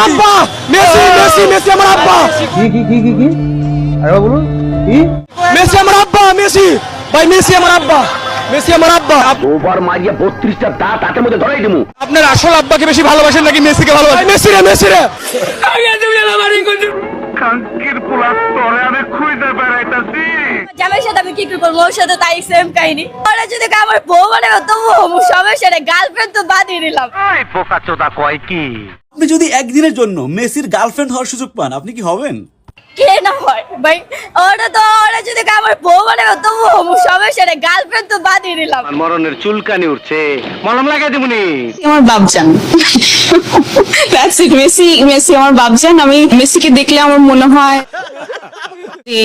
আব্বা Messi Messi Messi আমার আব্বা কি আরে বলুন কি মেসি আমার আব্বা মেসি ভাই মেসি আমার আব্বা মেসি আমার আব্বা ওভার মারিয়া 32টা দাঁত হাতের মধ্যে ধরাই দিমু। আপনার আসল আব্বাকে বেশি ভালোবাসেন নাকি মেসিকে ভালোবাসেন? মেসি রে মেসি রে কাঙ্কির পোলা তোরে আমি খুঁজে বেড়াইতাছি। জামাইয়ের সাথে আমি কি করবো, ওর সাথে তাই সেম কাহিনী। ওরা যদি আমার বউ মানে তবু সমস্যা নেই, গার্লফ্রেন্ড তো বাদই দিলাম। এই বোকাচোদা কয় কি? আপনি যদি একদিনের জন্য মেসির গার্লফ্রেন্ড হওয়ার সুযোগ পান আপনি কি হবেন? কে না হয় ভাই, ওরা যদি আমার বউ মানে তবু সমস্যা নেই, গার্লফ্রেন্ড তো বাদই দিলাম। মরণের চুলকানি উঠছে, মলম লাগাই দিবনি। আমার বাপজান দ্যাটস ইট। মেসি আমার বাপজান। আমি মেসিকে দেখলে আমার মনে হয় যে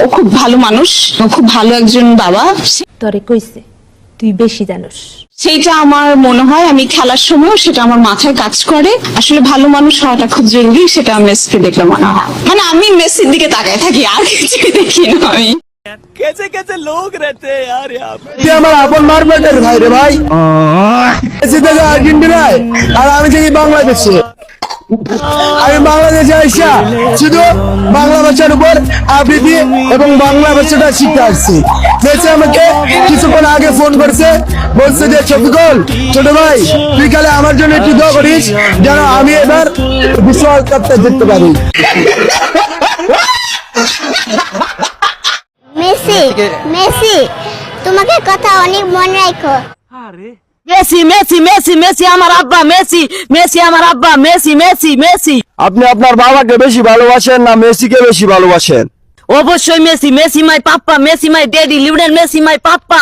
ও খুব ভালো মানুষ, ও খুব ভালো একজন বাবা। তরে কইছে তুই বেশি জানোস। সেইটা আমার মনে হয়, আমি খেলার সময় সেটা আমার মাথায় কাজ করে। আসলে ভালো মানুষ হওয়াটা খুব জরুরি, সেটা মেসিকে দেখলে মনে হয়। মানে আমি মেসির দিকে তাকায় থাকি, আর কিছু দেখি না আমি। মেসি আমার আপন মারবেটের ভাই রে ভাই। মেসি থেকে আর্জেন্টিনায় আর আমি থেকে বাংলাদেশে। আমি বাংলাদেশে আইসা শুধু বাংলা ভাষার উপর আবৃত্তি এবং বাংলা ভাষাটা শিখতে আসছি। মেসি আমাকে কিছুক্ষণ আগে ফোন করছে, বলছে যে শফিকুল ছোট ভাই তুই কালে আমার জন্য একটু দোয়া করিস যেন আমি এবার বিশ্বকাপটা জিততে পারি। মেসি মেসি তোমাকে কথা অনেক মনে রাখো। মেসি মেসি মেসি মেসি আমার আব্বা, মেসি মেসি আমার আব্বা, মেসি মেসি মেসি। আপনি আপনার বাবাকে বেশি ভালোবাসেন না মেসিকে বেশি ভালোবাসেন? অবশ্যই মেসি, মেসি মাই পাপ্পা, মেসি মাই ড্যাডি, লিওনেল মেসি মাই পাপ্পা।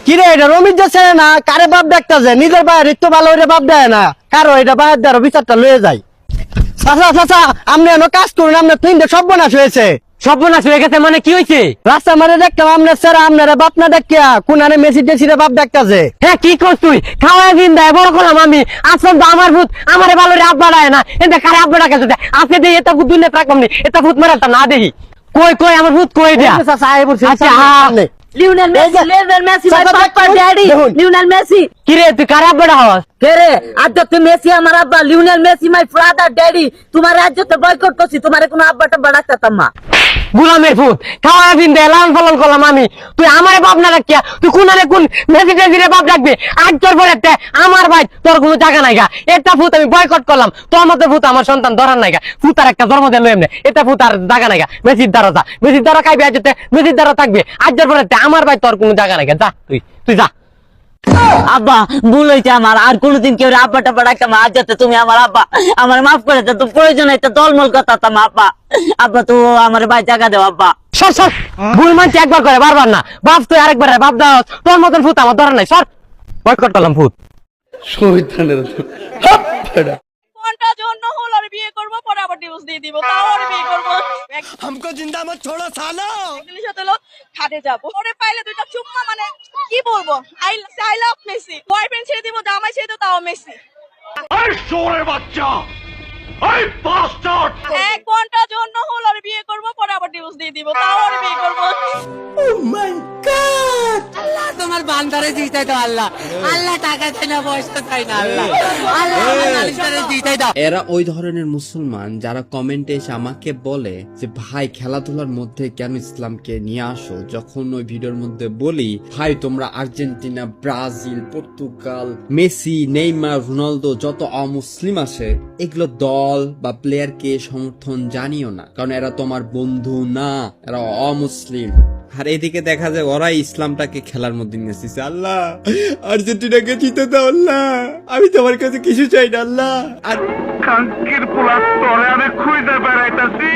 কিরে এটা রমিত যাচ্ছে না, কারে বাপ দেখতাছে? নিজের বাইরে তো ভালো হইলে বাপ দেয় না, কারো এটা বাইরে দেয় বিচারটা লয়ে যায়। চাচা আপনি এমন কাজ করুন, আপনার তিনটে সর্বনাশ হয়েছে। সর্বনাশ হয়ে গেছে মানে কি হয়েছে? রাস্তা মারে দেখতাম আপনার স্যার আপনারা বাপ না দেখিয়া কোনারে মেসি টেসিরে বাপ দেখতাছে। হ্যাঁ কি করছ তুই? খাওয়াই দিন দেয় বড় করলাম আমি, আসল তো আমার ভূত, আমারে ভালো রে আব্বা দেয় না, এটা কারে আব্বা ডাকে আজকে দেখি এটা ভূত দুনিয়া রাখলাম নি, এটা ভূত মারাটা না দেখি। কই আমার ভূত কই দেয়া? আচ্ছা লিওনেল মেসি, লিওনেল মেসি মাই পাপ্পা ড্যাডি, লিওনেল মেসি। কিরে তুই কারে আব্বা ডাকস? কে রে? আজ তো মেসি আমার আব্বা, Lionel Messi my father daddy. তোমার রাজ্যতে বয়কট করছি, তোমার কোনো আব্বা টাব্বা ডাকতাম না। গুলামের ভূত খাওয়াই দিন দেয় লালন পালন করলাম আমি, তুই আমারে বাপ না রাখিয়া তুই কোনারে কোন মেসি টেসিরে বাপ ডাকবে? আজ তোর পরে আমার ভাই তোর কোনো জায়গা নাইগা, এটা ভূত আমি বয়কট করলাম। তোর মতো ভূত আমার সন্তান ধরার নাইগা, ভূত আর একটা জন্ম দিল এমনি, এটা ভূত আর জায়গা নাইগা। মেসির দ্বারা যা, মেসির দ্বারা খাইবে, আজ মেসির দ্বারা থাকবে, আজ তোর পরে আমার ভাই তোর কোনো জায়গা নাইগা, যা তুই যা। আব্বা ভুল হয়েছে আমার, আর কোনোদিন কেউ আব্বা টাব্বা ডাকতাম না। আজ যাতে তুমি আমার আব্বা, আমার মাফ করে দে, তো প্রয়োজন হইতে দলমল করতাম আব্বা। আব্বা তো আমার ভাই জায়গা দেও আব্বা। সর ভুল মানছি একবার করে বারবার না, বাপ তুই আরেকবার বাপ দাও, তোর মতন ভূত আমার ধরার নাই, সর বয়কট করলাম ভূত। কোনটা জন্য হল আর বিয়ে করবো, পরে আবার ডিভোর্স দিয়ে দিব, তাও আর বিয়ে করবো। हमको जिंदा मत छोड़ो सालो। একদিনের সাথে হলো খাটে যাবো, ওরে পাইলে দুইটা চুম্মা, মানে কি বলবো, আই লাভ মেসি। বয়ফ্রেন্ড ছেড়ে দিব, জামাই ছেড়ে দিব, তাও মেসি। এই শোরে বাচ্চা, এই বাস্টার্ড। 1 ঘন্টার জন্য হল আর বিয়ে করবো, পরে আবার ডিভোর্স দিয়ে দিব, তাও আর বিয়ে করবো। তোমার বান্দারে জিতাই দাও আল্লাহ, আল্লাহ টাকা চাই না, পয়সা চাই না, আল্লাহ আল্লাহ জিতাই দাও। এরা ওই ধরনের মুসলমান যারা কমেন্টে এসে আমাকে বলে যে ভাই খেলাধুলার মধ্যে কেন ইসলামকে নিয়ে আসো, যখন ওই ভিডিওর মধ্যে বলি ভাই তোমরা Argentina, Brazil, Portugal, Messi, Neymar, Ronaldo যত অমুসলিম আছে এগুলো দল বা প্লেয়ারকে সমর্থন জানিও না, কারণ এরা তোমার বন্ধু না, এরা অমুসলিম। আর এদিকে দেখা যায় ওরাই ইসলামটাকে খেলার মধ্যে নিয়ে এসেছে। আল্লাহ আর্জেন্টিনাকে জিতে দাও আল্লাহ, আমি তোমার কাছে কিছু চাই না আল্লাহ। আর কাঙ্কির পোলা তোরে আমি খুঁজে বেড়াইতাছি।